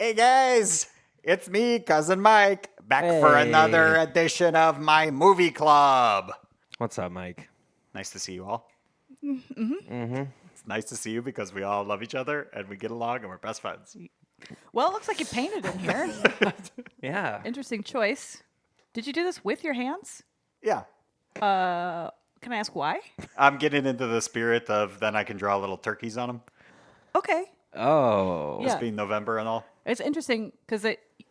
Hey guys, it's me, Cousin Mike, back for another edition of my movie club. What's up, Mike? Nice to see you all. It's nice to see you because we all love each other and we get along and we're best friends. Well, it looks like you painted in here. Yeah. Interesting choice. Did you do this with your hands? Yeah. Can I ask why? I'm getting into the spirit of then I can draw little turkeys on them. Okay. Oh. Yeah. This being November and all. It's interesting because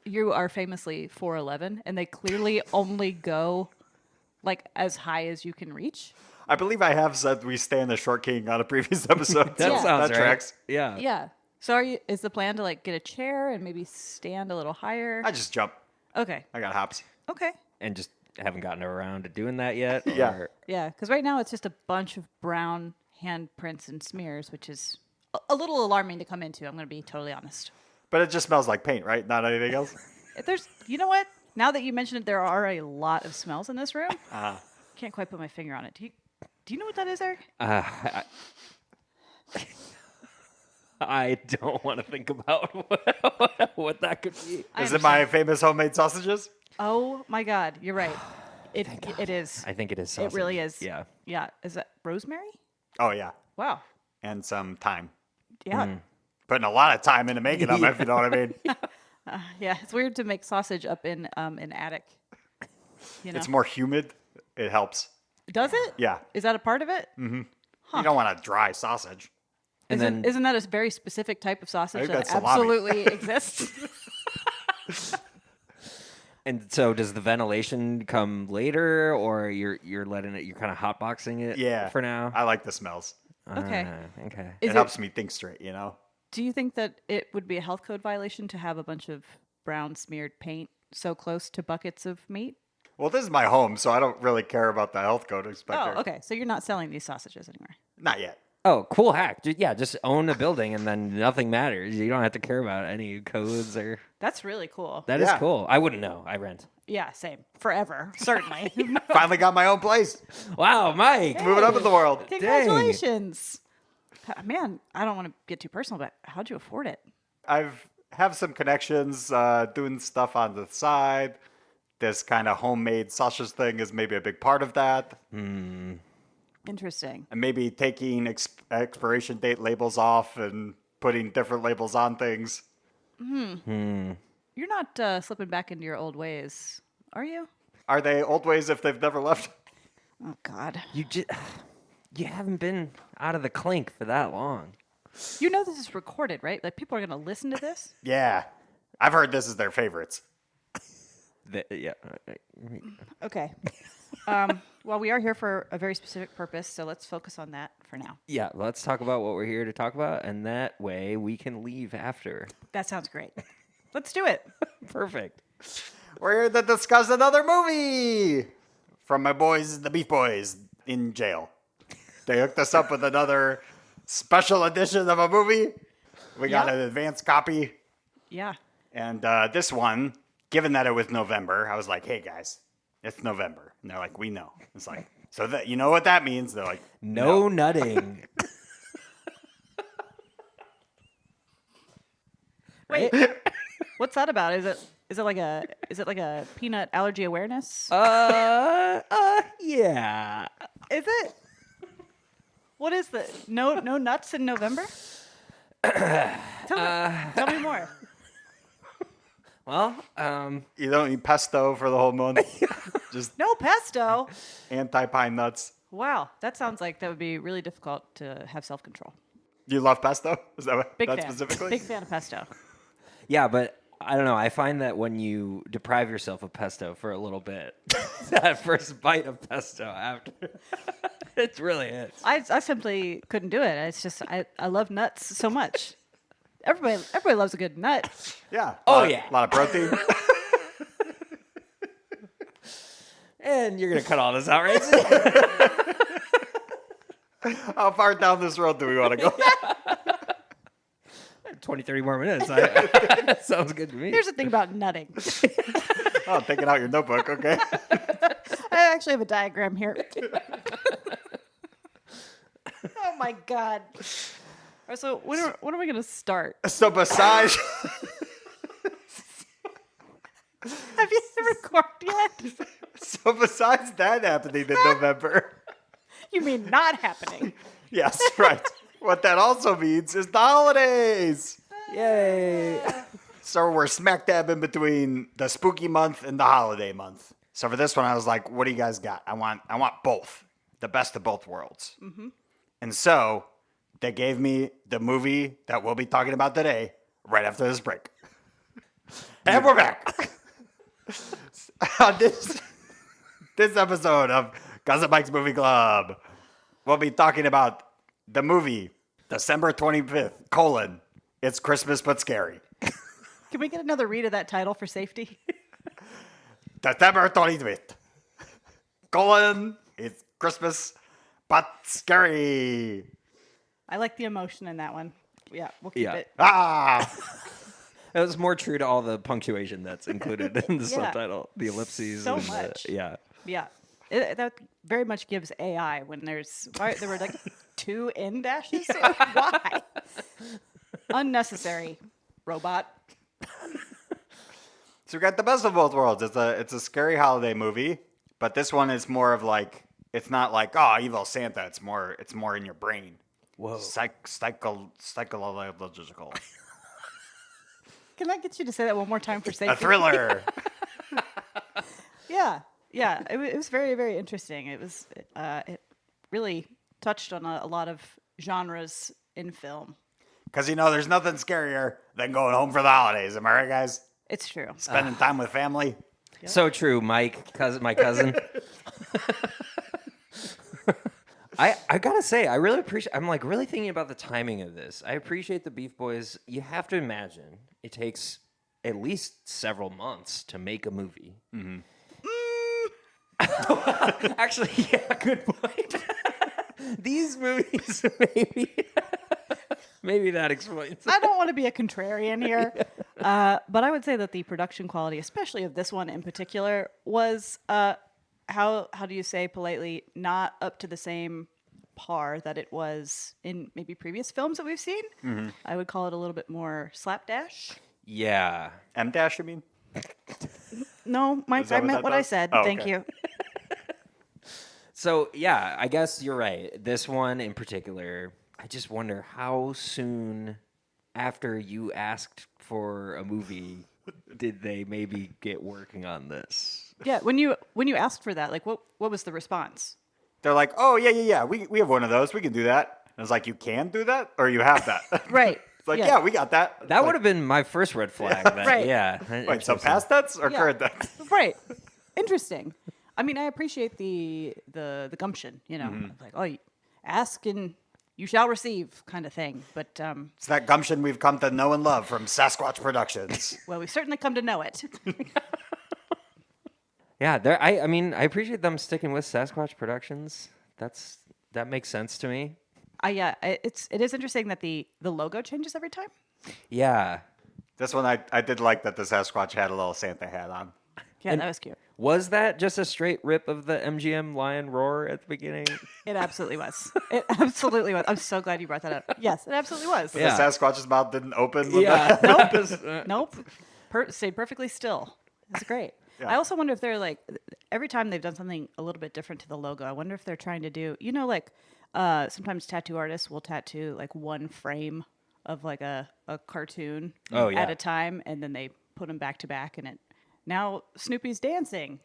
you are famously 4'11", and they clearly only go like as high as you can reach. I believe I have said we stay in the short king on a previous episode. That Yeah. sounds that right. tracks. Yeah. Yeah. So is the plan to like get a chair and maybe stand a little higher? I just jump. Okay. I got hops. Okay. And just haven't gotten around to doing that yet? Yeah. or- Yeah, because right now it's just a bunch of brown handprints and smears, which is a little alarming to come into. I'm going to be totally honest. But it just smells like paint, right? Not anything else? You know what? Now that you mentioned it, there are a lot of smells in this room. Can't quite put my finger on it. Do you know what that is, Eric? I don't want to think about what that could be. Is it my famous homemade sausages? Oh my God, you're right. It is. I think it is It sausage. really is. Yeah. Yeah. Is that rosemary? Oh, yeah. Wow. And some thyme. Yeah. Putting a lot of time into making them, if you know what I mean. Yeah. It's weird to make sausage up in an attic. You know? It's more humid. It helps. Does it? Yeah. Is that a part of it? You don't want a dry sausage. And then Isn't that a very specific type of sausage think that that's salami. absolutely exists? and so does the ventilation come later, or you're letting it? You're kind of hotboxing it. Yeah. For now. I like the smells. Okay. Okay. It helps me think straight, you know? Do you think that it would be a health code violation to have a bunch of brown smeared paint so close to buckets of meat? Well, this is my home, so I don't really care about the health code inspector. Oh, okay. So you're not selling these sausages anymore. Not yet. Oh, cool hack. Just own a building and then nothing matters. You don't have to care about any codes or... That's really cool. That is Yeah. cool. I wouldn't know. I rent. Yeah, same. Forever. Certainly. Finally got my own place. Wow, Mike. Moving up in the world. Congratulations. Man, I don't want to get too personal, but how'd you afford it? I've have some connections doing stuff on the side. This kind of homemade sausage thing is maybe a big part of that. Interesting. And maybe taking expiration date labels off and putting different labels on things. You're not slipping back into your old ways, are you? Are they old ways if they've never left? Oh, God. You haven't been out of the clink for that long. You know this is recorded, right? Like, people are going to listen to this? Yeah. I've heard this is their favorites. Yeah. Okay. Well, we are here for a very specific purpose, so let's focus on that for now. Yeah, let's talk about what we're here to talk about, and that way we can leave after. That sounds great. Let's do it. Perfect. We're here to discuss another movie from my boys, the Beef Boys, in jail. They hooked us up with another special edition of a movie. We got Yeah. an advanced copy. Yeah. And this one, given that it was November, I was like, hey, guys, it's November. And they're like, we know. It's like, so that you know what that means? They're like, No nutting. Wait. What's that about? Is it like a peanut allergy awareness? Yeah. Is it? What is the no nuts in November? Tell me more. Well, you don't eat pesto for the whole month. Just No pesto. anti-pine nuts. Wow, that sounds like that would be really difficult to have self-control. Do you love pesto? Is that what Big that fan. specifically? Big fan of pesto. yeah, but I don't know. I find that when you deprive yourself of pesto for a little bit, that first bite of pesto after, it really hits. I simply couldn't do it. It's just I love nuts so much. Everybody loves a good nut. Yeah. Yeah. A lot of protein. And you're going to cut all this out, right? How far down this road do we want to go? 20, 30 more minutes. That sounds good to me. Here's the thing about nutting. Oh, taking out your notebook. Okay. I actually have a diagram here. Oh my God. All right, so when are we going to start? So besides unicorn yet? So besides that happening in November, You mean not happening? yes, right. What that also means is the holidays. Yay! So we're smack dab in between the spooky month and the holiday month. So for this one, I was like, "What do you guys got? I want both, the best of both worlds." Mm-hmm. And so they gave me the movie that we'll be talking about today, right after this break. And we're back. On this episode of Cousin Mike's Movie Club, we'll be talking about the movie December 25th, It's Christmas But Scary. Can we get another read of that title for safety? December 25th, It's Christmas But Scary. I like the emotion in that one. Yeah, we'll keep it. Ah! That was more true to all the punctuation that's included in the Yeah. subtitle, the ellipses. So and much. Yeah. Yeah. That very much gives AI when there were like 2 N dashes. Why? Unnecessary, robot. So we got the best of both worlds. It's a scary holiday movie, but this one is more of like, it's not like, oh, evil Santa. It's more in your brain. Whoa. Psychological. Can I get you to say that one more time for safety? A thriller. Yeah. It was very, very interesting. It really touched on a lot of genres in film. Because, there's nothing scarier than going home for the holidays. Am I right, guys? It's true. Spending time with family. So true, Mike, my cousin. I gotta say, I really appreciate. I'm like really thinking about the timing of this. I appreciate the Beef Boys. You have to imagine it takes at least several months to make a movie. Mm-hmm. Actually, yeah, good point. These movies, maybe that explains. I don't want to be a contrarian here, but I would say that the production quality, especially of this one in particular, was how do you say politely, not up to the same par that it was in maybe previous films that we've seen. Mm-hmm. I would call it a little bit more slapdash. Yeah. M-dash, you mean? No, Mike, I meant what I said. Oh, Thank okay. you. So, yeah, I guess you're right. This one in particular, I just wonder how soon after you asked for a movie did they maybe get working on this? Yeah, when you asked for that, like what was the response? They're like, oh, yeah. We have one of those. We can do that. And I was like, you can do that? Or you have that? Right. It's like, yeah, we got that. That would have been my first red flag. Then. Right. Yeah. Wait, so past tense or Yeah. current tense? Right. Interesting. I mean, I appreciate the gumption, like, oh, ask and you shall receive kind of thing. But, It's that gumption we've come to know and love from Sasquatch Productions. well, we've certainly come to know it. Yeah, I mean, I appreciate them sticking with Sasquatch Productions. That makes sense to me. It is interesting that the logo changes every time. Yeah. This one, I did like that the Sasquatch had a little Santa hat on. Yeah, that was cute. Was that just a straight rip of the MGM lion roar at the beginning? It absolutely was. It absolutely was. I'm so glad you brought that up. Yes, it absolutely was. Yeah. The Sasquatch's mouth didn't open. With Yeah. that. Nope. Stayed perfectly still. It's great. Yeah. I also wonder if they're like, every time they've done something a little bit different to the logo, I wonder if they're trying to do, sometimes tattoo artists will tattoo like one frame of like a cartoon at a time, and then they put them back to back, and now Snoopy's dancing.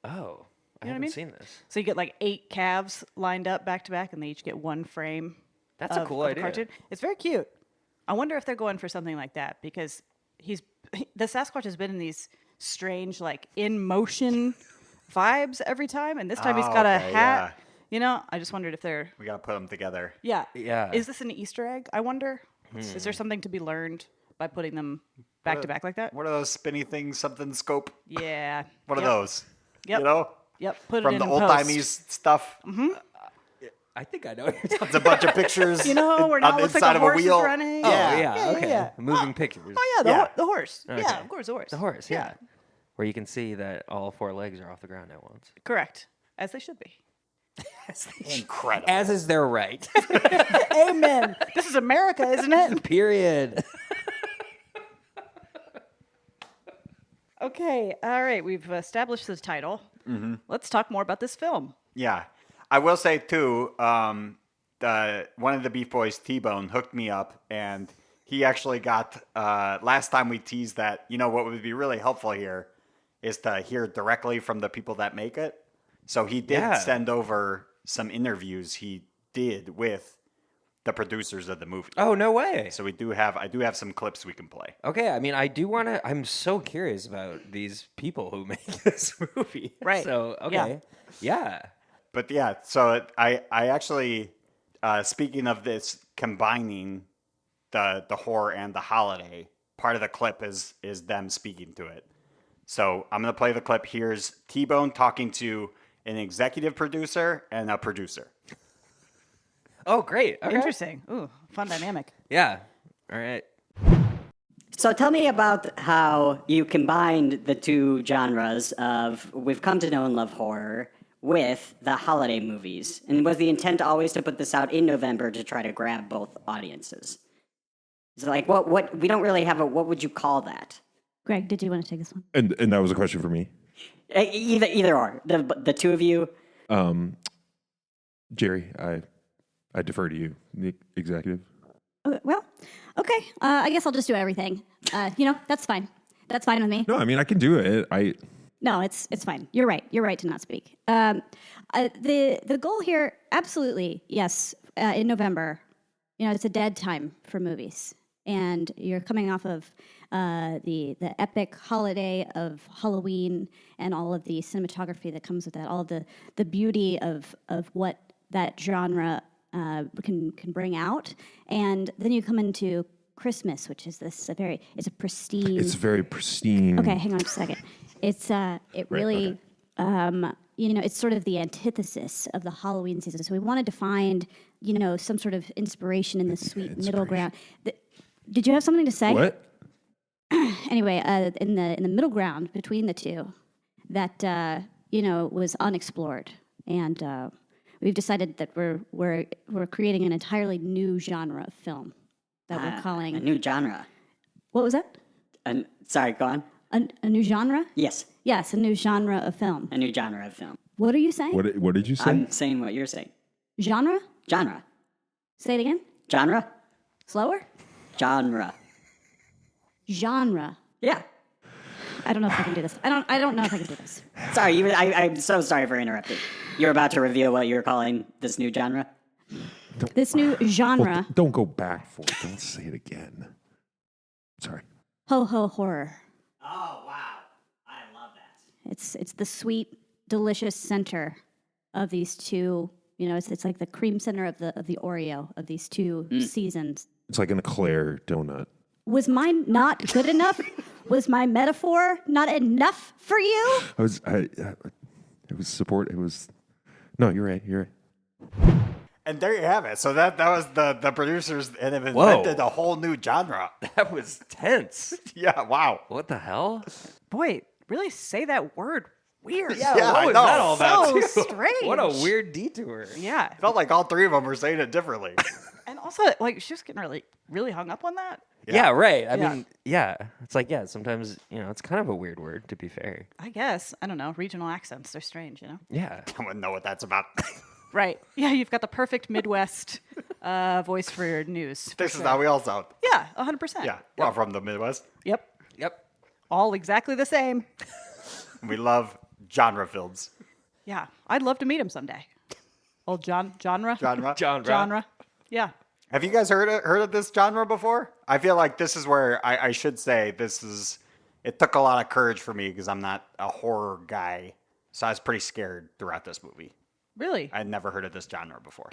Oh, I You know what I haven't mean? seen this. So you get like 8 calves lined up back to back, and they each get one frame. That's a cool idea. Cartoon. It's very cute. I wonder if they're going for something like that, because the Sasquatch has been in these strange like in motion vibes every time, and this time he's got a hat. Yeah. I just wondered if they're We got to put them together. yeah. Is this an Easter egg? I wonder. Is there something to be learned by putting them back to back like that? What are those spinny things? Something scope? Yeah. What are those? Yep. You know? Yep. Put From it in the in old post. timey stuff. I think I know what you're talking It's a bunch of pictures. Where now on it the looks inside like a of horse wheel. is running. Oh, Yeah. yeah, okay. yeah. Moving pictures. Oh yeah, Yeah. the horse. Okay. Yeah, of course, the horse. The horse, yeah. Where you can see that all 4 legs are off the ground at once. Correct, as they should be. Incredible. As is their right. Amen. This is America, isn't it? Period. Okay, all right. We've established the title. Mm-hmm. Let's talk more about this film. Yeah. I will say, too, one of the Beef Boys, T-Bone, hooked me up, and he actually got, last time we teased that, what would be really helpful here is to hear directly from the people that make it. So he did send over some interviews he did with the producers of the movie. Oh, no way. So I do have some clips we can play. Okay, I mean, I'm so curious about these people who make this movie. Right. So, okay. Yeah. But yeah, so I actually, speaking of this, combining the horror and the holiday, part of the clip is them speaking to it. So I'm going to play the clip. Here's T-Bone talking to an executive producer and a producer. Oh, great. Okay. Interesting. Ooh, fun dynamic. Yeah. All right. So tell me about how you combined the two genres of we've come to know and love horror with the holiday movies. And was the intent always to put this out in November to try to grab both audiences? So like what we don't really have what would you call that? Greg, did you want to take this one? And that was a question for me. Either or. The two of you. Jerry, I defer to you, the executive. Well, okay. I guess I'll just do everything. That's fine. That's fine with me. No, I mean I can do it. No, it's fine. You're right. You're right to not speak. The goal here, absolutely, yes. In November, it's a dead time for movies, and you're coming off of the epic holiday of Halloween and all of the cinematography that comes with that, all of the beauty of what that genre can bring out, and then you come into Christmas, which is it's a pristine. It's very pristine. Okay, hang on just a second. It's really it's sort of the antithesis of the Halloween season. So we wanted to find some sort of inspiration in the sweet middle ground. Did you have something to say? What? Anyway, in the middle ground between the two, that was unexplored, and we've decided that we're creating an entirely new genre of film that we're calling a new genre. What was that? Sorry, go on. A new genre? Yes, Yes, a new genre of film. a new genre of film. What are you saying? What did you say? I'm saying what you're saying. Genre? Genre. Say it again. Genre. Slower? Genre. Genre. Yeah. I don't know if I can do this. I don't know if I can do this. Sorry, I'm so sorry for interrupting. You're about to reveal what you're calling this new genre? This new genre. Well, don't go back for it. Don't say it again. Sorry. Ho ho horror. Oh, wow. I love that. It's the sweet, delicious center of these two. It's like the cream center of the Oreo of these two seasons. It's like an eclair donut. Was mine not good enough? Was my metaphor not enough for you? It was support. It was. No, you're right. And there you have it. So that was the producers and have invented a whole new genre. That was tense. Yeah, wow. What the hell? Boy, really say that word weird. Yeah, what I was know. that all about? So too? strange. What a weird detour. Yeah. Felt like all three of them were saying it differently. And also, like, she was getting really hung up on that. Yeah, right. I Yeah. mean, it's like, sometimes, it's kind of a weird word, to be fair. I guess. I don't know. Regional accents, they're strange, Yeah. I wouldn't know what that's about. Right. Yeah, you've got the perfect Midwest voice for your news. This is how we all sound. Yeah, 100%. Yeah, we're all from the Midwest. Yep. Yep. All exactly the same. We love genre films. Yeah. I'd love to meet him someday. Old genre? Genre. Yeah. Have you guys heard of this genre before? I feel like this is where I should say it took a lot of courage for me because I'm not a horror guy. So I was pretty scared throughout this movie. Really? I had never heard of this genre before.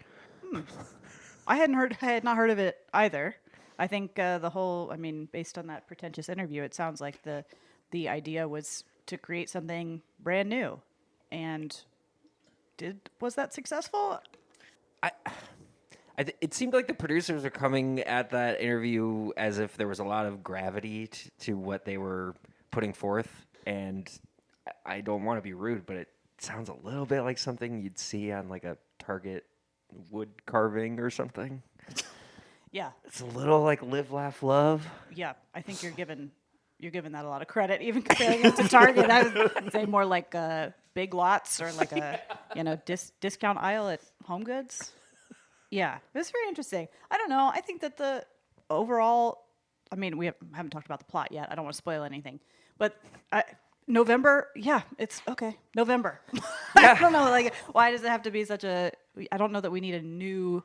I had not heard of it either. I think based on that pretentious interview, it sounds like the idea was to create something brand new. And was that successful? It seemed like the producers were coming at that interview as if there was a lot of gravity to what they were putting forth. And I don't want to be rude, but it sounds a little bit like something you'd see on like a Target wood carving or something. Yeah. It's a little like Live, Laugh, Love. Yeah. I think you're giving you're giving that a lot of credit, even comparing it to Target. I would say more like Big Lots or like a discount aisle at Home Goods. Yeah, it was very interesting. I don't know. I think that the overall, I mean, we haven't talked about the plot yet. I don't want to spoil anything, but November, yeah, it's okay. November. I don't know, like, why does it have to be such a? I don't know that we need a new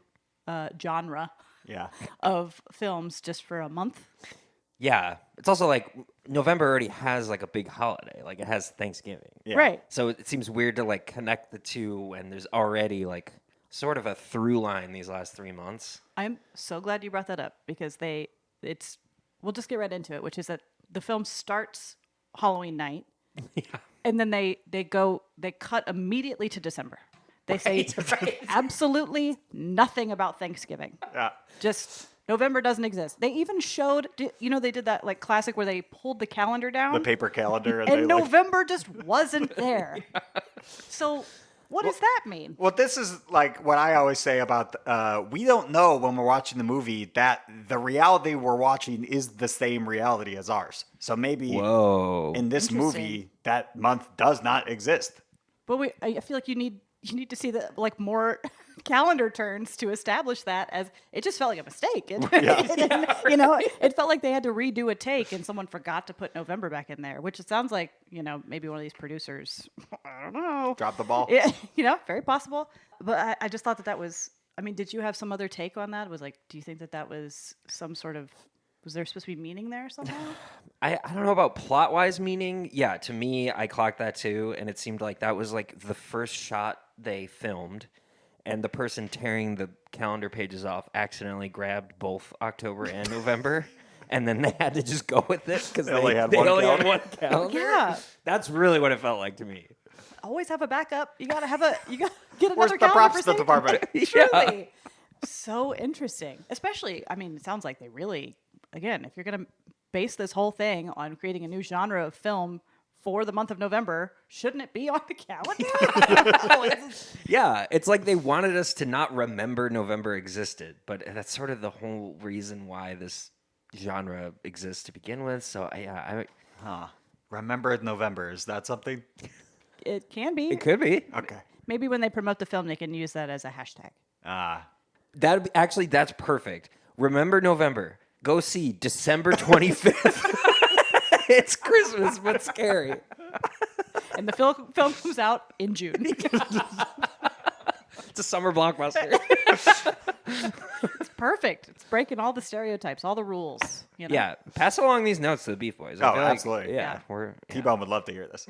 genre of films just for a month. Yeah, it's also like November already has like a big holiday, like it has Thanksgiving, Right? So it seems weird to like connect the two when there's already like sort of a through line these last 3 months. I'm so glad you brought that up because we'll just get right into it, which is that the film starts Halloween night, and then they cut immediately to December. They say absolutely nothing about Thanksgiving. Yeah. Just November doesn't exist. They even showed, they did that like classic where they pulled the calendar down. The paper calendar. And November just wasn't there. So what does that mean? Well, this is like what I always say about, we don't know when we're watching the movie that the reality we're watching is the same reality as ours. So maybe in this movie, that month does not exist. But I feel like you need to see the like more calendar turns to establish that, as it just felt like a mistake. It felt like they had to redo a take and someone forgot to put November back in there, which it sounds like, maybe one of these producers, I don't know. Drop the ball. Yeah, very possible. But I just thought that was, I mean, did you have some other take on that? It was like, do you think that was some sort of, was there supposed to be meaning there somehow? I don't know about plot-wise meaning. Yeah, to me, I clocked that too, and it seemed like that was like the first shot they filmed, and the person tearing the calendar pages off accidentally grabbed both October and November, and then they had to just go with it because they only had one calendar. Yeah. That's really what it felt like to me. Always have a backup. You gotta get another Where's the calendar props for department? Truly. So interesting. Especially, I mean, it sounds like they really, again, if you're going to base this whole thing on creating a new genre of film for the month of November, shouldn't it be on the calendar? Yeah, it's like they wanted us to not remember November existed, but that's sort of the whole reason why this genre exists to begin with. So, Remember November. Is that something? It can be. It could be. Okay. Maybe when they promote the film, they can use that as a hashtag. That's perfect. Remember November. Go see December 25th. It's Christmas, but scary. And the film comes out in June. It's a summer blockbuster. It's perfect. It's breaking all the stereotypes, all the rules. Yeah, pass along these notes to the Beef Boys. I feel like, absolutely. Yeah. T-Bone would love to hear this.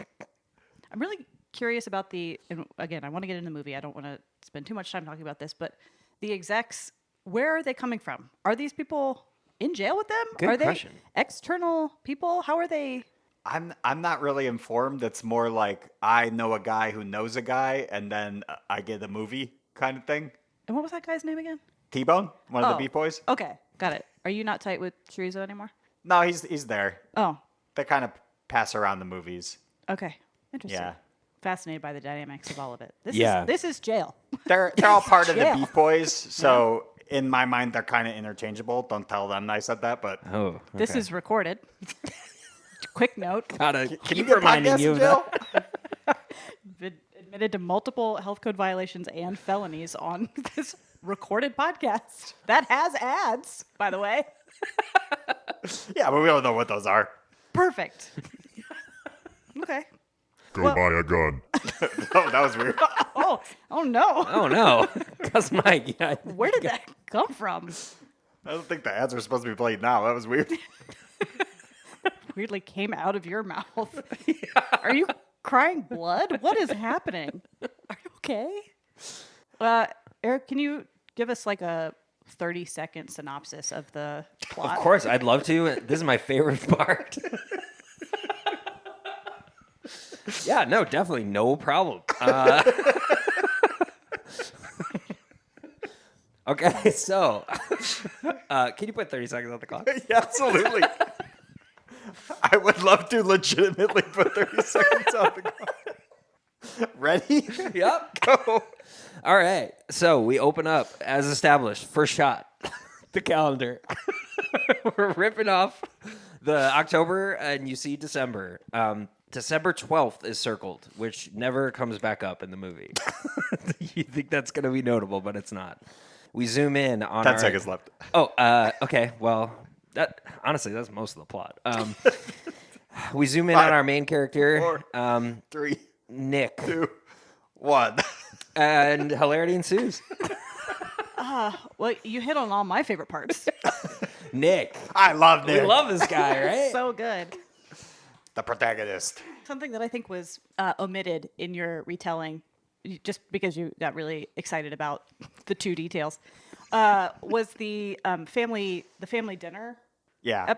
I'm really curious about and again, I want to get into the movie. I don't want to spend too much time talking about this, but the execs, where are they coming from? Are these people in jail with them? Good question. They external people? How are they? I'm not really informed. It's more like I know a guy who knows a guy, and then I get a movie kind of thing. And what was that guy's name again? T-Bone, one of the Beef Boys. Okay, got it. Are you not tight with Chorizo anymore? No, he's there. Oh, They kind of pass around the movies. okay, interesting. Yeah. Fascinated by the dynamics of all of it. This is jail. They're all part of the Jail. Beef Boys, so in my mind they're kind of interchangeable. Don't tell them I said that, but This is recorded. Quick note. Gotta can keep you get reminding podcasts you in of jail? that. Admitted to multiple health code violations and felonies on this recorded podcast that has ads, by the way. Yeah, but we don't know what those are. Perfect. Okay. Go buy a gun. Oh, that was weird. Oh no. Oh no, because Mike. Yeah, Where did that come from? I don't think the ads are supposed to be played now. That was weird. Weirdly came out of your mouth. Are you crying blood? What is happening? Are you okay? Eric, can you give us like a 30-second synopsis of the plot? Of course, I'd love to. This is my favorite part. Yeah, no, definitely, no problem. Okay, so can you put 30 seconds on the clock? Yeah, absolutely. I would love to legitimately put 30 seconds on the clock. Ready? Yep. Go. All right, so we open up as established. First shot, the calendar. We're ripping off the October, and you see December. December 12th is circled, which never comes back up in the movie. You think that's going to be notable, but it's not. We zoom in on 10 seconds left. Oh, okay. Well, honestly, that's most of the plot. We zoom in on our main character, 4, 3, Nick, 2, 1. and hilarity ensues. Well, you hit on all my favorite parts. Nick. I love We Nick. love this guy, right? So good. The protagonist. Something that I think was omitted in your retelling, just because you got really excited about the two details, was the family dinner Yeah.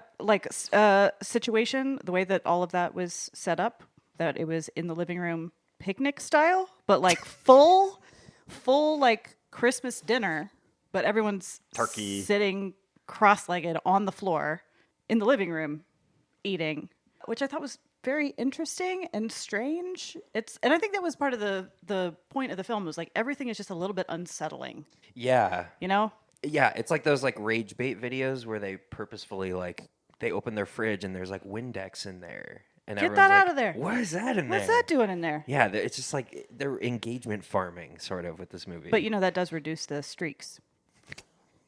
situation. The way that all of that was set up, that it was in the living room picnic style, but like full like Christmas dinner, but everyone's Turkey. sitting cross-legged on the floor in the living room eating, which I thought was very interesting and strange. And I think that was part of the point of the film, was like everything is just a little bit unsettling, Yeah. you know? Yeah, it's like those like rage bait videos where they purposefully like they open their fridge and there's like Windex in there. And Get everyone's that out like, of there. What is that in What's there? that doing in there? Yeah, it's just like they're engagement farming sort of with this movie. But you know, that does reduce the streaks.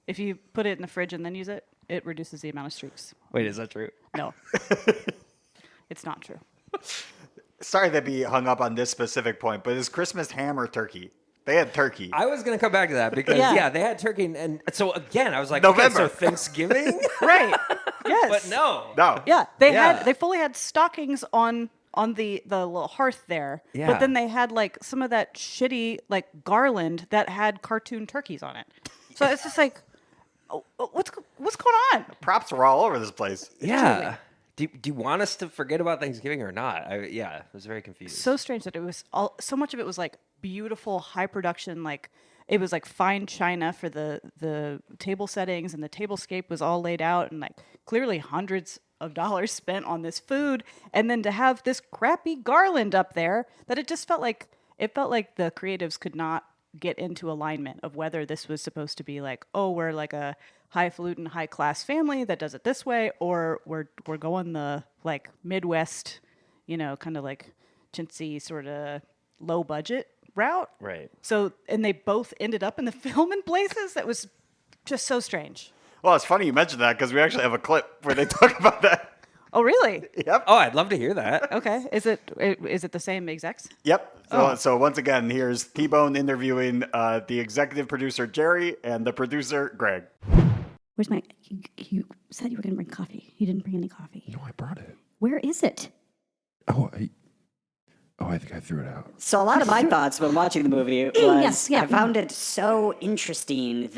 If you put it in the fridge and then use it, it reduces the amount of streaks. Wait, is that true? No. It's not true. Sorry to be hung up on this specific point, but is Christmas ham or turkey? They had turkey. I was gonna come back to that because Yeah. yeah, they had turkey and so again I was like, November. okay, so Thanksgiving, Right. Yes. but no. No. Yeah, Yeah. they fully had stockings on the little hearth there. Yeah. But then they had like some of that shitty like garland that had cartoon turkeys on it. So it's just like, what's going on? Props were all over this place. Yeah. Do you want us to forget about Thanksgiving or not? I was very confused. So strange that it was so much of it was like beautiful high production, like it was like fine china for the table settings, and the tablescape was all laid out, and like clearly hundreds of dollars spent on this food, and then to have this crappy garland up there, that it just felt like the creatives could not get into alignment of whether this was supposed to be like, oh, we're like a highfalutin, high class family that does it this way, or we're going the like Midwest, you know, kind of like chintzy sort of low budget route. Right. So, and they both ended up in the film in places that was just so strange. Well, it's funny you mentioned that because we actually have a clip where they talk about that. Oh, really? Yep. Oh, I'd love to hear that. Okay. Is it the same execs? Yep. Oh. So once again, here's T-Bone interviewing the executive producer, Jerry, and the producer, Greg. Where's my? You said you were going to bring coffee. You didn't bring any coffee. No, I brought it. Where is it? I think I threw it out. So a lot of my thoughts when watching the movie was Yes, yeah. I found it so interesting.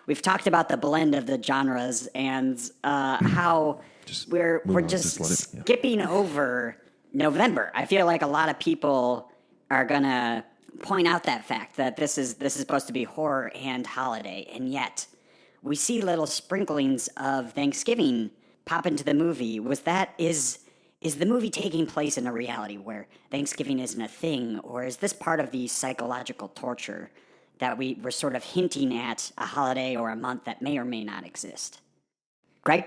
We've talked about the blend of the genres and how we're move on, just just let it- yeah. skipping over November. I feel like a lot of people are gonna point out that fact that this is supposed to be horror and holiday, and yet we see little sprinklings of Thanksgiving pop into the movie. Is the movie taking place in a reality where Thanksgiving isn't a thing, or is this part of the psychological torture that we're sort of hinting at a holiday or a month that may or may not exist? Greg?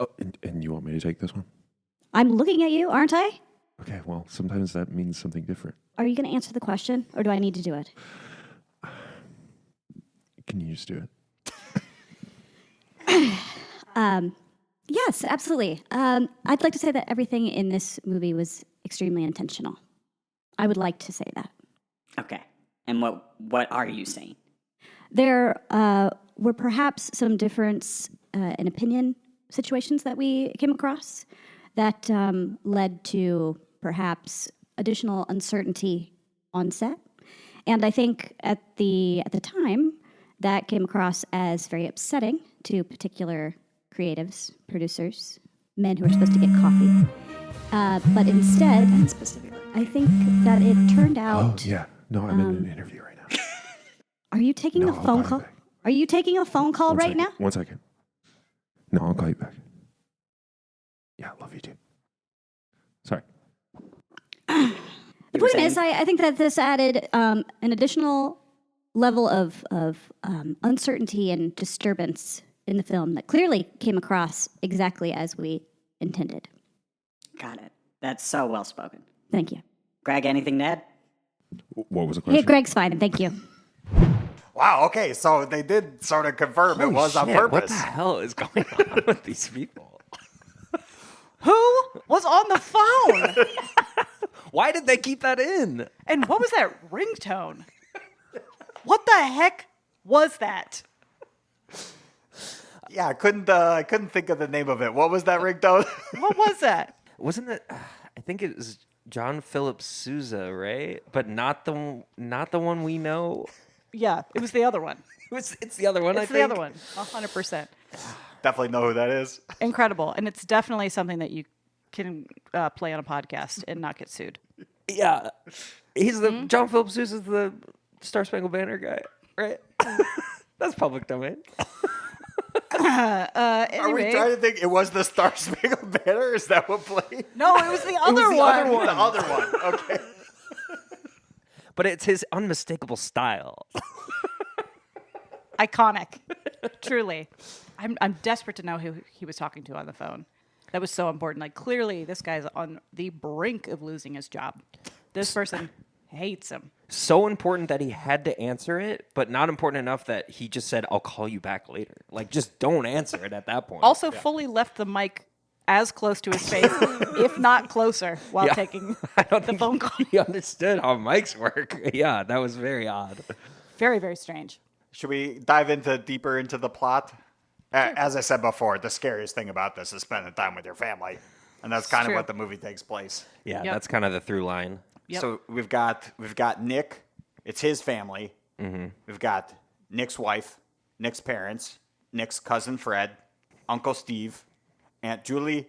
Oh, and you want me to take this one? I'm looking at you, aren't I? Okay, well, sometimes that means something different. Are you going to answer the question, or do I need to do it? Can you just do it? Yes, absolutely. I'd like to say that everything in this movie was extremely intentional. I would like to say that. Okay. And what are you saying? There were perhaps some difference in opinion situations that we came across that led to perhaps additional uncertainty on set. And I think at the time that came across as very upsetting to particular creatives, producers, men who are supposed to get coffee. But instead, Specifically. I think that it turned Oh, out. yeah. No, I'm in an interview right now. Are you taking No, a I'll phone call call? you back. Are you taking a phone call One right second. now? 1 second. No, I'll call you back. Yeah, love you too. Sorry. The point is, I think that this added an additional level of uncertainty and disturbance in the film that clearly came across exactly as we intended. Got it. That's so well spoken. Thank you. Greg, anything to add? What was the Hey, question? Greg's fine. Thank you. Wow, okay, so they did sort of confirm it Holy was on shit, What purpose. the hell is going on with these people? Who was on the phone? Why did they keep that in? And what was that ringtone? What the heck was that? Yeah, I couldn't think of the name of it. What was that ringtone? What was that? Wasn't it? I think it was John Philip Sousa, right? But not the one we know. Yeah, it was the other one. It's the other one. It's the other one. 100%. Definitely know who that is. Incredible. And it's definitely something that you can play on a podcast and not get sued. Yeah, he's the John Philip Sousa's the Star Spangled Banner guy, right? That's public domain. Are we trying to think it was the Star Spangled Banner? Is that what played? No, it was the other one. The other one. Okay. But it's his unmistakable style. Iconic. Truly. I'm desperate to know who he was talking to on the phone. That was so important. Like, clearly, this guy's on the brink of losing his job. This person hates him. So important that he had to answer it, but not important enough that he just said, "I'll call you back later." Like, just don't answer it at that point. Also, fully left the mic as close to his face, if not closer, while Yeah. taking I don't the think phone call. he understood how mics work. Yeah, that was very odd. Very, very strange. Should we dive deeper into the plot? As I said before, the scariest thing about this is spending time with your family. And that's kind of true. what the movie takes place. Yeah, Yep. that's kind of the through line. Yep. So we've got Nick. It's his family. Mm-hmm. We've got Nick's wife, Nick's parents, Nick's cousin Fred, Uncle Steve, Aunt Julie,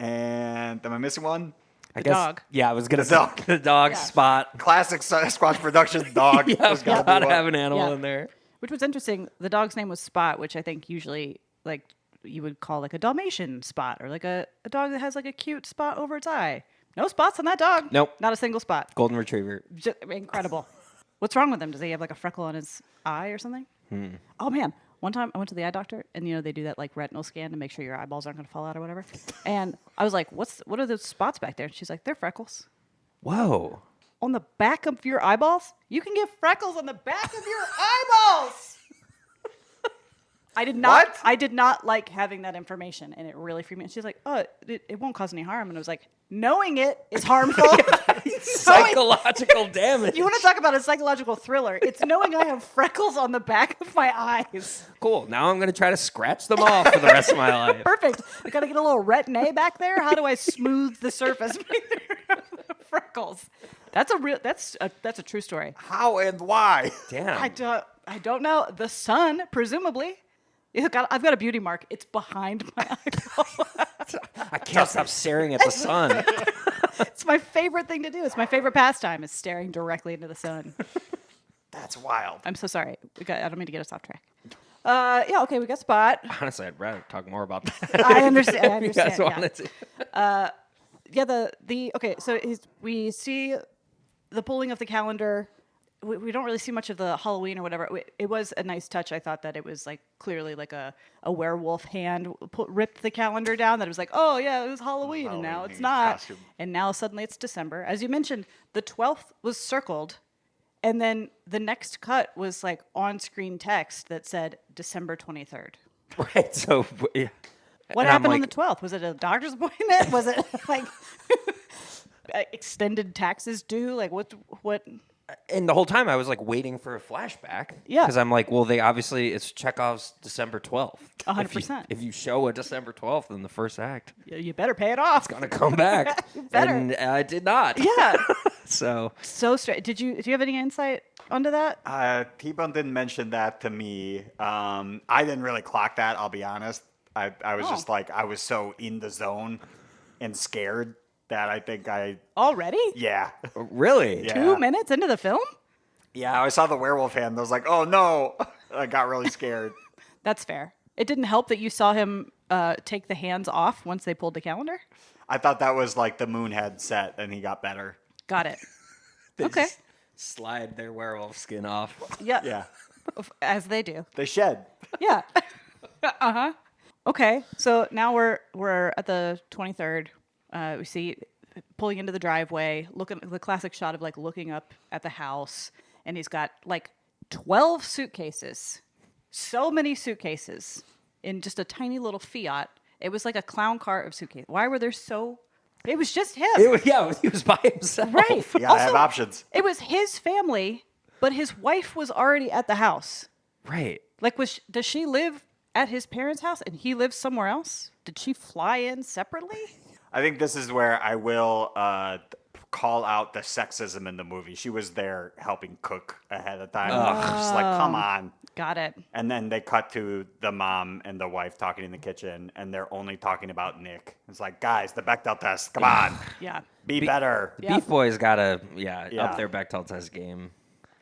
and am I missing one? I The dog. Yeah, I was gonna The say dog. the dog Yeah. Spot. Classic Sasquatch Productions dog. Yeah, There's gotta be gotta one. have an animal Yeah. in there. Which was interesting. The dog's name was Spot, which I think usually, like, you would call like a Dalmatian spot or like a dog that has like a cute spot over its eye. No spots on that dog. Nope. Not a single spot. Golden Retriever. Just incredible. What's wrong with him? Does he have like a freckle on his eye or something? Oh man, one time I went to the eye doctor and they do that like retinal scan to make sure your eyeballs aren't going to fall out or whatever. And I was like, what are those spots back there? And she's like, they're freckles. Whoa. On the back of your eyeballs? You can get freckles on the back of your eyeballs. I did not. What? I did not like having that information, and it really freaked me. And she's like, "Oh, it won't cause any harm." And I was like, "Knowing it is harmful." Psychological damage. You want to talk about a psychological thriller? It's knowing I have freckles on the back of my eyes. Cool. Now I'm gonna try to scratch them off for the rest of my life. Perfect. I gotta get a little retin-A back there. How do I smooth the surface of the freckles? That's a true story. How and why? Damn. I don't know. The sun, presumably. I've got a beauty mark. It's behind my eyeball. I can't stop staring at the sun. It's my favorite thing to do. It's my favorite pastime is staring directly into the sun. That's wild. I'm so sorry. I don't mean to get us off track. Yeah, okay, we got Spot. Honestly, I'd rather talk more about that. I understand. I You guys understand. wanted to. Yeah, okay, so we see the pulling of the calendar. We don't really see much of the Halloween or whatever. It was a nice touch. I thought that it was like clearly like a werewolf hand ripped the calendar down. That it was like, oh yeah, it was Halloween, and now it's not. costume. And now suddenly it's December. As you mentioned, the 12th was circled, and then the next cut was like on-screen text that said December 23rd. Right. So, yeah. What And I'm happened on like, the 12th? Was it a doctor's appointment? Was it like extended taxes due? Like what? And the whole time I was like waiting for a flashback. Yeah. Because I'm like, well, it's Chekhov's December 12th. 100%. If you show a December 12th in the first act, You better pay it off. gonna come back. better. And I did not. Yeah. So So straight. Do you have any insight onto that? T-Bone didn't mention that to me. I didn't really clock that, I'll be honest. I was just like, I was so in the zone and scared that I think Already? yeah. really, Yeah. 2 minutes into the film? Yeah, I saw the werewolf hand. I was like, oh no. I got really scared. That's fair. It didn't help that you saw him take the hands off once they pulled the calendar? I thought that was like the moon had set and he got better. Got it. They Okay. just slide their werewolf skin off. Yeah. Yeah. As they do. They shed. Yeah. Uh-huh. Okay, so now we're at the 23rd. We see pulling into the driveway, looking the classic shot of like looking up at the house, and he's got like 12 suitcases, so many suitcases in just a tiny little Fiat. It was like a clown cart of suitcases. Why were there so? It was just him. He was by himself. Right. You gotta have options. It was his family, but his wife was already at the house. Right. Like, does she live at his parents' house and he lives somewhere else? Did she fly in separately? I think this is where I will call out the sexism in the movie. She was there helping cook ahead of time. Just like, come on. Got it. And then they cut to the mom and the wife talking in the kitchen, and they're only talking about Nick. It's like, guys, the Bechdel test. Come on. Yeah. Be better. The Beef Boys gotta, Yeah. up their Bechdel test game.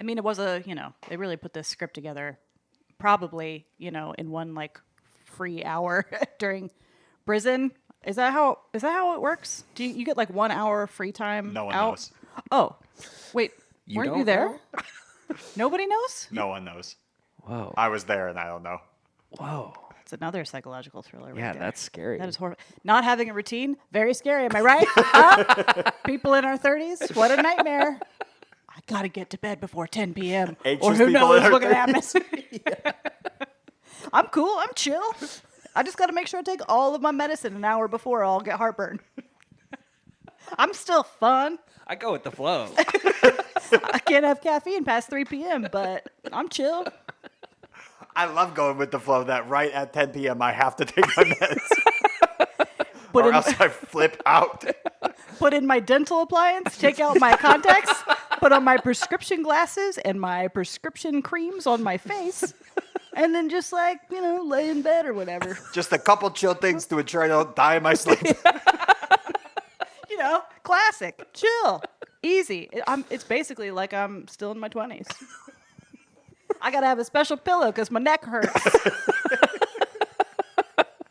I mean, it was they really put this script together probably, in one like free hour during prison. Is that how it works? Do you get like 1 hour free time? No one out? knows. Oh, wait, weren't you don't there? know? Nobody knows? No one knows. Whoa. I was there, and I don't know. Whoa. It's another psychological thriller. Right Yeah, there. that's scary. That is horrible. Not having a routine, very scary. Am I right? Huh? People in our 30s, what a nightmare. I gotta get to bed before 10 p.m. Anxious or who people knows in our what gonna happen. I'm cool. I'm chill. I just gotta make sure I take all of my medicine an hour before I'll get heartburn. I'm still fun. I go with the flow. I can't have caffeine past 3 p.m., but I'm chill. I love going with the flow that right at 10 p.m. I have to take my meds. Put or in, else I flip out. put in my dental appliance, take out my contacts, put on my prescription glasses and my prescription creams on my face, and then just lay in bed or whatever. Just a couple chill things to ensure I don't die in my sleep. Classic, chill, easy. It's basically like I'm still in my 20s. I gotta have a special pillow because my neck hurts.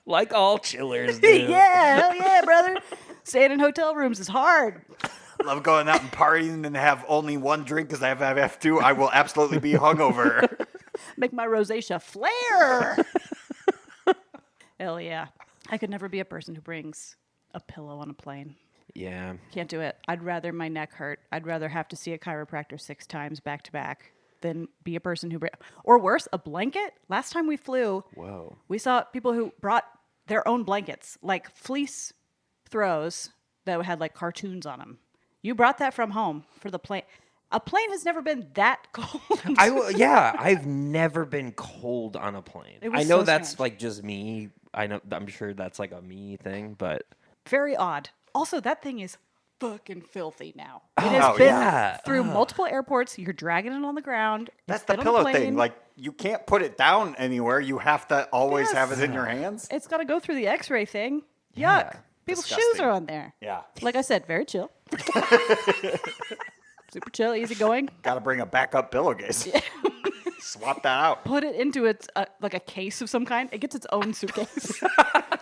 Like all chillers do. Yeah, hell yeah, brother. Staying in hotel rooms is hard. Love going out and partying and have only one drink because I have F2. I will absolutely be hungover. Make my rosacea flare. Hell yeah. I could never be a person who brings a pillow on a plane. Yeah. Can't do it. I'd rather my neck hurt. I'd rather have to see a chiropractor 6 times back to back than be a person who or worse, a blanket. Last time we flew, Whoa. we saw people who brought their own blankets, like fleece throws that had like cartoons on them. You brought that from home for the plane. A plane has never been that cold. I've never been cold on a plane. It was I know so that's strange. like just me. I'm sure that's like a me thing, but Very odd. Also, that thing is fucking filthy now. It Oh, has been yeah. through multiple airports. You're dragging it on the ground. That's It's the been on pillow plane. thing. Like, you can't put it down anywhere. You have to always have it in your hands. It's got to go through the X-ray thing. Yeah. Yuck. People's shoes Disgusting. are on there. Yeah. Like I said, very chill. Super chill, easy going. Got to bring a backup pillowcase. Swap that out. Put it into its like a case of some kind. It gets its own suitcase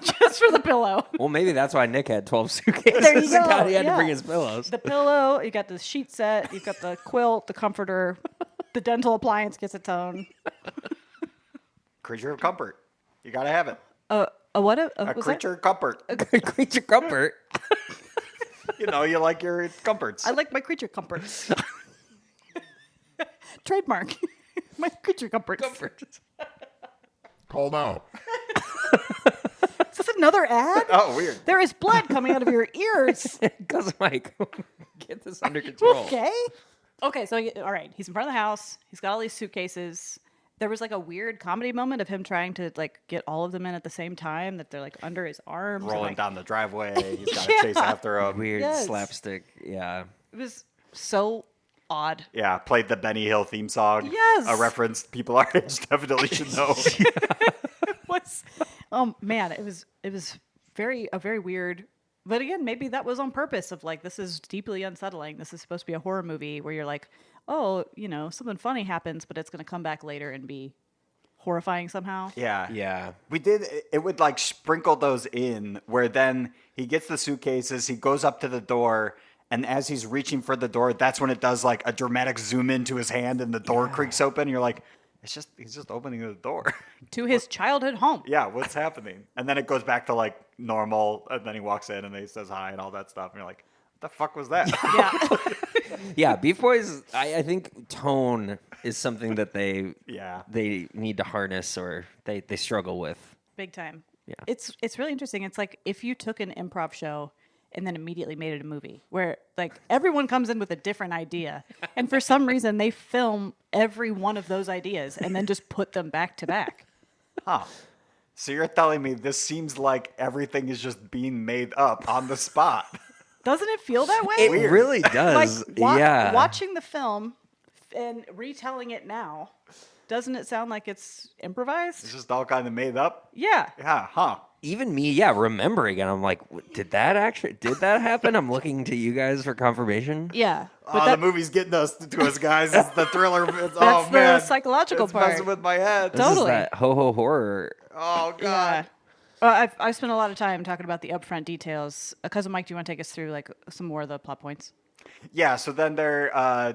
just for the pillow. well, maybe that's why Nick had 12 suitcases. There you go, God, he had to yeah. bring his pillows. The pillow. You got the sheet set. You've got the quilt, the comforter. The dental appliance gets its own. Creature of comfort. You got to have it. A what? A Was creature of comfort. Creature comfort. You like your comforts. I like my creature comforts. Trademark. My creature comforts. Call now. Is this another ad? Oh, weird. There is blood coming out of your ears. Because Mike, get this under control. Okay. Okay, so all right, he's in front of the house. He's got all these suitcases. There was like a weird comedy moment of him trying to like get all of them in at the same time, that they're like under his arms. and, Rolling like, down the driveway. He's got to chase after him. Weird Yes. slapstick. Yeah. It was so odd. Yeah, played the Benny Hill theme song. Yes. A reference people our age definitely should know. Was man, it was a very weird. But again, maybe that was on purpose. Of like, this is deeply unsettling. This is supposed to be a horror movie where you're like, oh, something funny happens, but it's going to come back later and be horrifying somehow. Yeah. Yeah. We did, it would like sprinkle those in where then he gets the suitcases, he goes up to the door, and as he's reaching for the door, that's when it does like a dramatic zoom into his hand and the door creaks open. And you're like, It's just he's just opening the door. To his childhood home. Yeah, what's happening? And then it goes back to like normal, and then he walks in and he says hi and all that stuff, and you're like, what the fuck was that? Yeah. Yeah, Beef Boys, I think tone is something that they need to harness or they struggle with. Big time. Yeah. It's really interesting. It's like if you took an improv show and then immediately made it a movie where like everyone comes in with a different idea and for some reason they film every one of those ideas and then just put them back to back. Huh. So you're telling me this seems like everything is just being made up on the spot. Doesn't it feel that way? It really does. Like watching the film and retelling it now, doesn't it sound like it's improvised? It's just all kind of made up? Yeah. Yeah, huh. Even me, remembering, and I'm like, did that happen? I'm looking to you guys for confirmation. Yeah. The movie's getting us to us, guys. It's the thriller. That's the psychological it's part. messing with my head. This is Totally. that ho-ho horror. Oh, God. Yeah. Well, I've spent a lot of time talking about the upfront details. Cousin Mike, do you want to take us through like some more of the plot points? Yeah, so then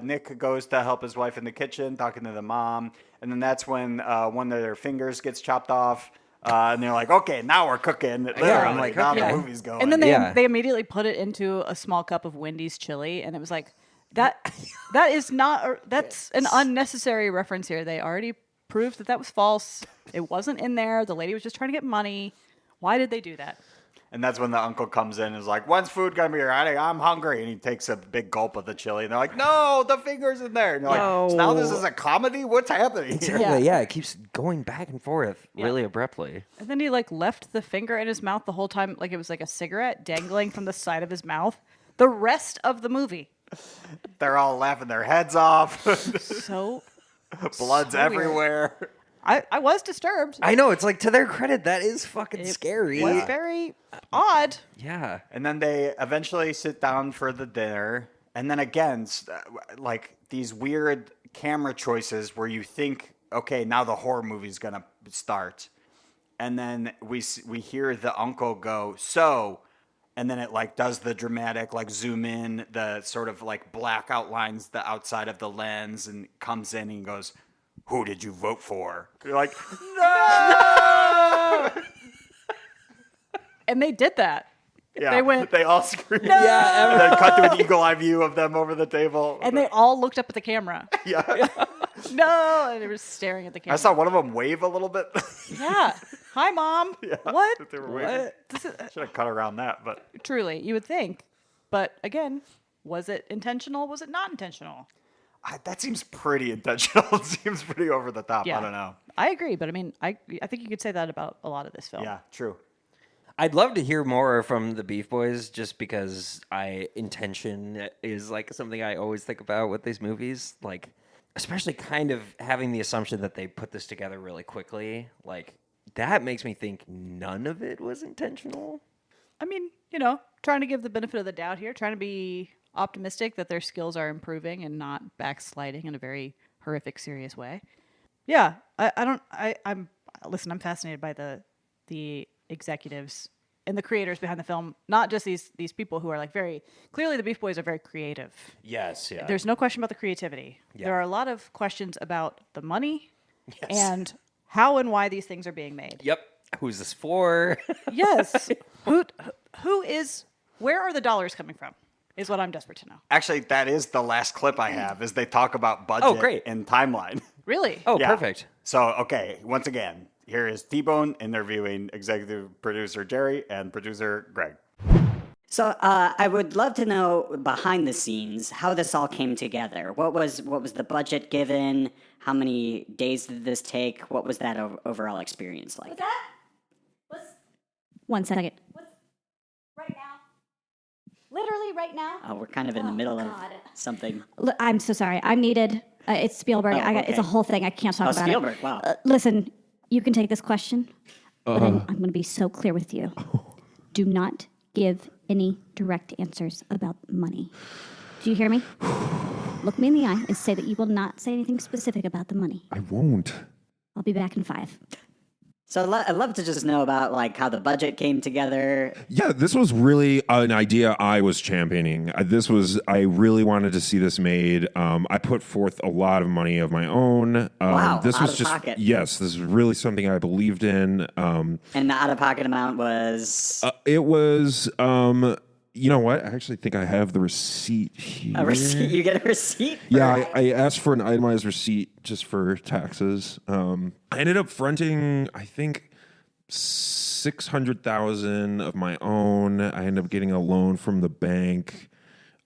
Nick goes to help his wife in the kitchen, talking to the mom, and then that's when one of their fingers gets chopped off, and they're like, "Okay, now we're cooking." Literally, I'm like, now okay. the movie's going. And then they immediately put it into a small cup of Wendy's chili, and it was like that is not that's an unnecessary reference here. They already proved that was false. It wasn't in there. The lady was just trying to get money. Why did they do that? And that's when the uncle comes in and is like, "When's food gonna be ready? I'm hungry." And he takes a big gulp of the chili, and they're like, "No, the finger's in there." And you're like, "So now this is a comedy? What's happening here?" Exactly. Yeah, it keeps going back and forth really abruptly. And then he like left the finger in his mouth the whole time, like it was like a cigarette dangling from the side of his mouth. The rest of the movie. They're all laughing their heads off. So Blood's so weird. everywhere. I was disturbed. I know, it's like, to their credit, that is fucking scary. It was very odd. Yeah. And then they eventually sit down for the dinner. And then again, like these weird camera choices where you think, okay, now the horror movie's going to start. And then we hear the uncle go, "So," and then it like does the dramatic, like zoom in, the sort of like black outlines the outside of the lens and comes in and he goes, "Who did you vote for?" You're like, "No!" And they did that. Yeah, They went, they all screamed. "No!" Yeah, And then cut to an eagle eye view of them over the table. And they all looked up at the camera. Yeah. No, and they were staring at the camera. I saw one of them wave a little bit. Yeah. Hi, mom. Yeah, What? that they were waving. This is, Should have cut around that, but truly, you would think. But again, was it intentional? Was it not intentional? that seems pretty intentional. It seems pretty over the top. Yeah. I don't know. I agree, but I mean, I think you could say that about a lot of this film. Yeah, true. I'd love to hear more from the Beef Boys just because intention is like something I always think about with these movies. Like, especially kind of having the assumption that they put this together really quickly. Like, that makes me think none of it was intentional. I mean, trying to give the benefit of the doubt here, trying to be optimistic that their skills are improving and not backsliding in a very horrific, serious way. Yeah, I'm fascinated by the executives and the creators behind the film, not just these people who are like very clearly the Beef Boys are very creative. Yes, yeah. There's no question about the creativity. Yeah. There are a lot of questions about the money and how and why these things are being made. Yep. Who's this for? Yes. Where are the dollars coming from? Is what I'm desperate to know. Actually, that is the last clip I have, is they talk about budget great. and timeline. Really? Oh, Yeah. perfect. So, okay, once again, here is T-Bone interviewing executive producer Jerry and producer Greg. So I would love to know behind the scenes how this all came together. What was the budget given? How many days did this take? What was that overall experience like? What's 1 second. What's right now? Literally right now? Oh, we're kind of in the middle of something. I'm so sorry. I'm needed. It's Spielberg. Oh, It's a whole thing. I can't talk about Spielberg, it. wow. Listen, you can take this question, but I'm going to be so clear with you. Do not give any direct answers about money. Do you hear me? Look me in the eye and say that you will not say anything specific about the money. I won't. I'll be back in 5. So I'd love to just know about like how the budget came together. Yeah, this was really an idea I was championing. I really wanted to see this made. I put forth a lot of money of my own. Wow, this out was of just pocket. yes, this is really something I believed in. And the out-of-pocket amount was It was. You know what? I actually think I have the receipt here. a receipt. You get a receipt? Yeah, I asked for an itemized receipt just for taxes. I ended up fronting, I think, 600,000 of my own. I ended up getting a loan from the bank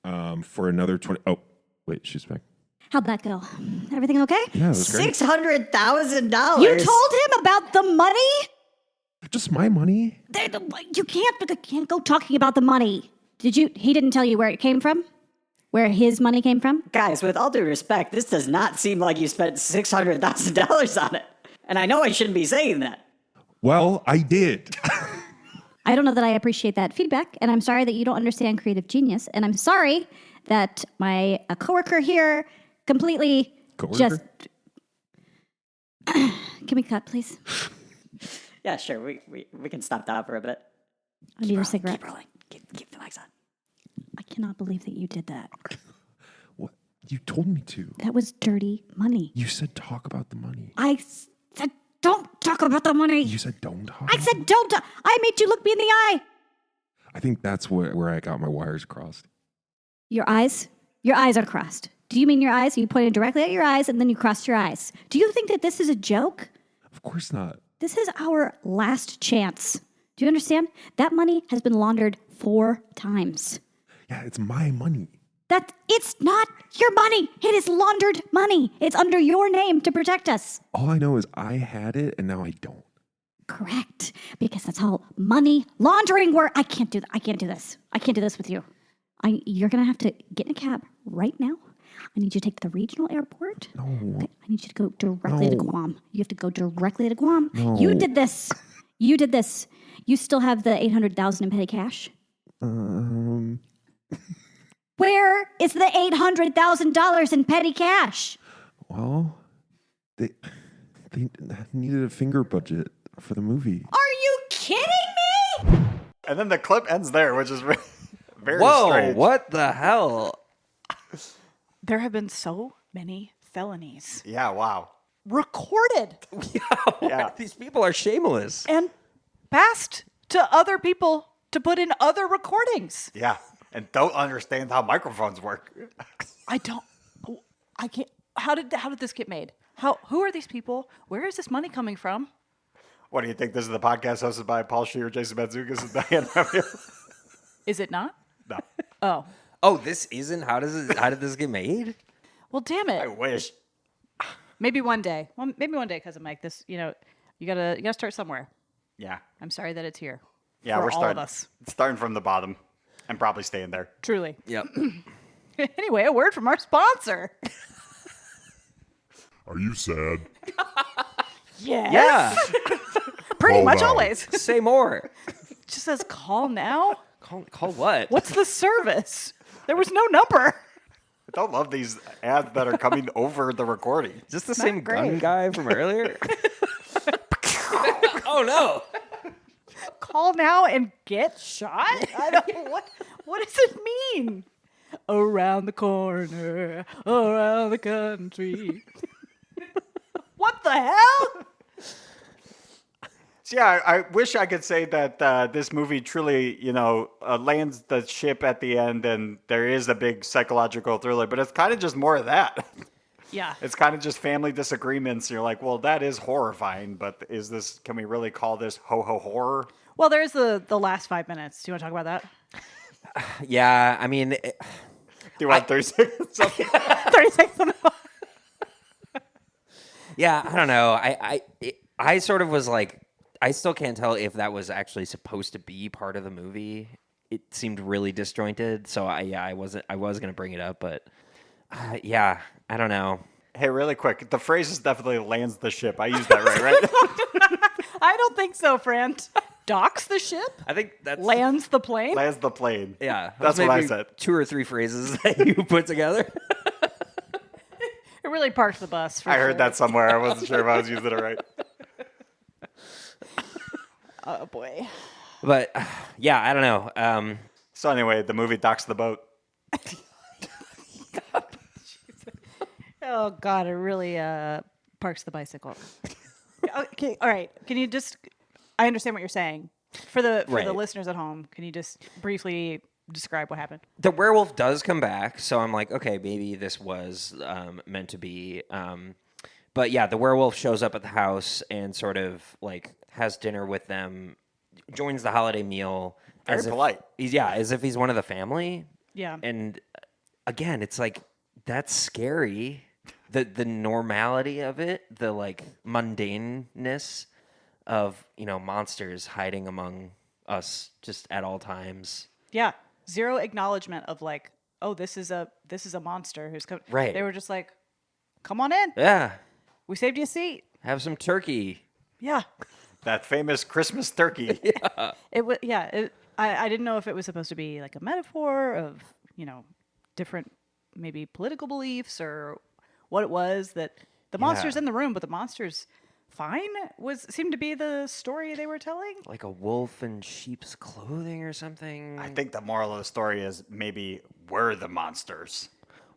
for another 20. Oh, wait, she's back. How'd that go? Everything okay? Yeah, it was great. $600,000. You told him about the money? Just my money. You can't go talking about the money. He didn't tell you where it came from? Where his money came from? Guys, with all due respect, this does not seem like you spent $600,000 on it. And I know I shouldn't be saying that. Well, I did. I don't know that I appreciate that feedback, and I'm sorry that you don't understand creative genius, and I'm sorry that my coworker here completely Coworker? Can we cut, please? Yeah, sure. We can stop that for a bit. I need a cigarette. Keep rolling. Keep the mics on. I cannot believe that you did that. What? You told me to. That was dirty money. You said talk about the money. I said don't talk about the money. You said don't talk. I said don't. I made you look me in the eye. I think that's where I got my wires crossed. Your eyes? Your eyes are crossed. Do you mean your eyes? You pointed directly at your eyes and then you crossed your eyes. Do you think that this is a joke? Of course not. This is our last chance. Do you understand? That money has been laundered 4 times. Yeah, it's my money. It's not your money. It is laundered money. It's under your name to protect us. All I know is I had it and now I don't. Correct. Because that's how money laundering works. I can't do that. I can't do this. I can't do this with you. You're going to have to get in a cab right now. I need you to take the regional airport. No. Okay, I need you to go directly to No. Guam. You have to go directly to Guam. No. You did this. You did this. You still have the $800,000 in petty cash. Where is the $800,000 in petty cash? Well, they needed a finger budget for the movie. Are you kidding me? And then the clip ends there, which is very Whoa, strange. what the hell? There have been so many felonies Yeah, wow. recorded Yeah. These people are shameless. and passed to other people to put in other recordings. Yeah. And don't understand how microphones work. I can't. How did this get made? Who are these people? Where is this money coming from? What do you think? This is the podcast hosted by Paul Shear, Jason Mantzoukas, and Diane Revere? Is it not? No. Oh, Oh, this isn't? How did this get made? well, damn I it. wish. Maybe one day. Well, maybe one day, cousin Mike. This, you gotta start somewhere. Yeah. I'm sorry that it's here. Yeah, for we're all starting. of us. Starting from the bottom and probably staying there. Truly. Yep. Anyway, a word from our sponsor. Are you sad? Yes. Yeah. Pretty Hold much on. always. Say more. It just says call now. Call what? What's the service? There was no number. I don't love these ads that are coming over the recording. Is this the same gun great. guy from earlier? Oh no. Call now and get shot? I don't what does it mean? Around the corner, around the country. What the hell? So yeah, I wish I could say that this movie truly, lands the ship at the end and there is a big psychological thriller, but it's kind of just more of that. Yeah. It's kind of just family disagreements. You're like, well, that is horrifying, but can we really call this ho-ho horror? Well, there's the last 5 minutes. Do you want to talk about that? Yeah, I mean, Do you want 30 seconds? 30 seconds on the clock. yeah, I don't know. I sort of was like, I still can't tell if that was actually supposed to be part of the movie. It seemed really disjointed, so I was going to bring it up, but yeah, I don't know. Hey, really quick. The phrase is definitely lands the ship. I used that right? I don't think so, friend. Docks the ship? I think that's Lands the plane? Lands the plane. Yeah, That's was what I maybe said. 2 or 3 phrases that you put together. It really parked the bus. For I heard sure. that somewhere. I wasn't sure if I was using it right. Oh boy. But yeah, I don't know. So anyway, the movie docks the boat. Oh God, it really parks the bicycle. Okay, all right. Can you just? I understand what you're saying. For the Right. listeners at home, can you just briefly describe what happened? The werewolf does come back, so I'm like, okay, maybe this was meant to be. But yeah, the werewolf shows up at the house and sort of like has dinner with them, joins the holiday meal. Very polite. As if he's one of the family. Yeah. And again, it's like that's scary. The normality of it, the like mundaneness of monsters hiding among us just at all times. Yeah. Zero acknowledgement of like, oh, this is a monster who's coming. Right. They were just like, come on in. Yeah, We saved you a seat. have some turkey. Yeah. That famous Christmas turkey. It was. Yeah. I didn't know if it was supposed to be like a metaphor of different maybe political beliefs or what it was that the monster's in the room, but the monster's fine seemed to be the story they were telling. Like a wolf in sheep's clothing or something. I think the moral of the story is maybe we're the monsters.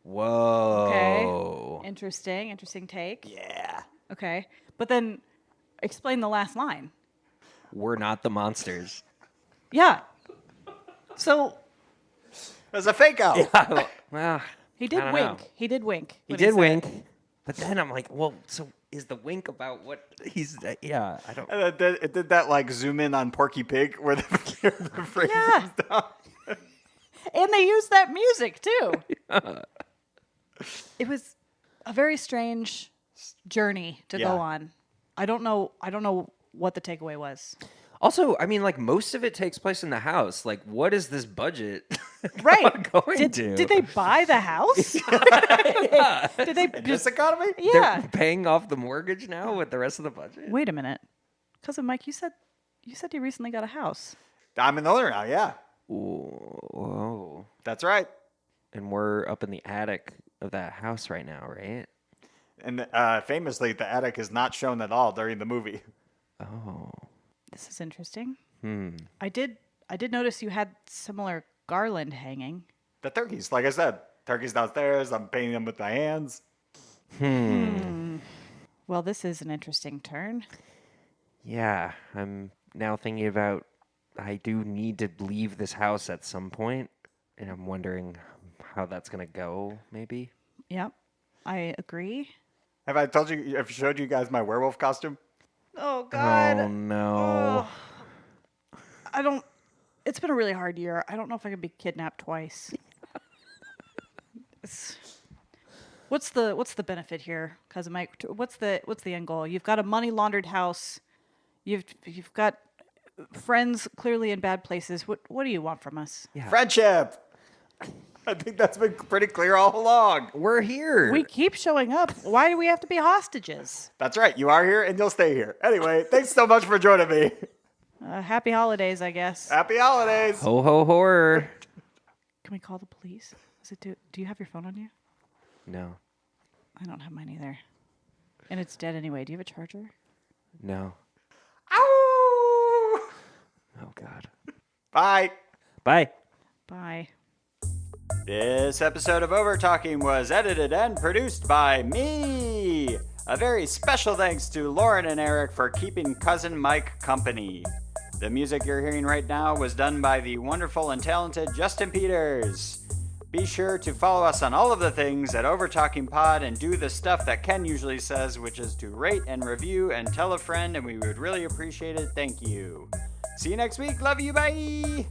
Whoa. Okay. Interesting take. Yeah. Okay. But then explain the last line. We're not the monsters. Yeah. So There's a fake out. Well, he did I don't wink. know. He did wink. He when did said wink. it. But then I'm like, well, so is the wink about what he's? Yeah, I don't. And it did that like zoom in on Porky Pig where the frame Yeah. comes down. And they used that music too. It was a very strange journey to Yeah. go on. I don't know what the takeaway was. Also, I mean, like most of it takes place in the house. Like, what is this budget? Right. going did, to? did they buy the house? Did they This just economy? Yeah. They're paying off the mortgage now with the rest of the budget. Wait a minute. Cousin Mike, you said you recently got a house. I'm an owner now, yeah. Whoa. That's right. And we're up in the attic of that house right now, right? And famously, the attic is not shown at all during the movie. Oh. This is interesting. I did notice you had similar garland hanging. The turkeys, like I said, turkeys downstairs. I'm painting them with my hands. Well, this is an interesting turn. Yeah, I'm now thinking about I do need to leave this house at some point, and I'm wondering how that's going to go, maybe. Yep. I agree. Have I told you? Have I showed you guys my werewolf costume? Oh God. Oh, no. It's been a really hard year. I don't know if I could be kidnapped twice. What's the benefit here, Cousin Mike? What's the end goal? You've got a money laundered house. You've got friends clearly in bad places. What do you want from us? Yeah. Friendship. I think that's been pretty clear all along. We're here. We keep showing up. Why do we have to be hostages? That's right. You are here and you'll stay here. Anyway, thanks so much for joining me. Happy holidays, I guess. Happy holidays. Ho, ho, horror. Can we call the police? Do you have your phone on you? No. I don't have mine either. And it's dead anyway. Do you have a charger? No. Ow! Oh, God. Bye. Bye. Bye. This episode of Overtalking was edited and produced by me. A very special thanks to Lauren and Eric for keeping Cousin Mike company. The music you're hearing right now was done by the wonderful and talented Justin Peters. Be sure to follow us on all of the things at Overtalking Pod and do the stuff that Ken usually says, which is to rate and review and tell a friend, and we would really appreciate it. Thank you. See you next week. Love you. Bye.